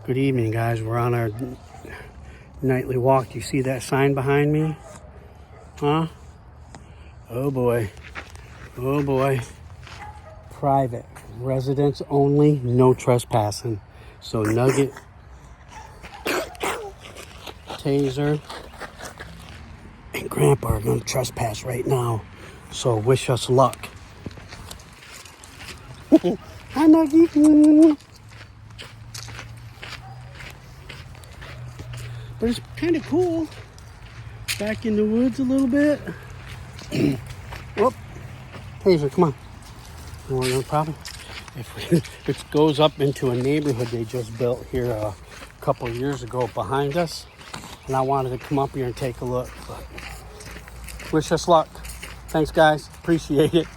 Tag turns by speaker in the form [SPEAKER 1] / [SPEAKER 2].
[SPEAKER 1] Good evening, guys. We're on our nightly walk. Do you see that sign behind me? Huh? Oh boy. Oh boy. Private. Residents only. No trespassing. So Nugget, Taser, and Grandpa are going to trespass right now. So wish us luck. Hi, Nugget. But it's kind of cool. Back in the woods a little bit. Whoop. Taser, come on. No problem. If it goes up into a neighborhood they just built here a couple of years ago behind us. And I wanted to come up here and take a look. But wish us luck. Thanks, guys. Appreciate it.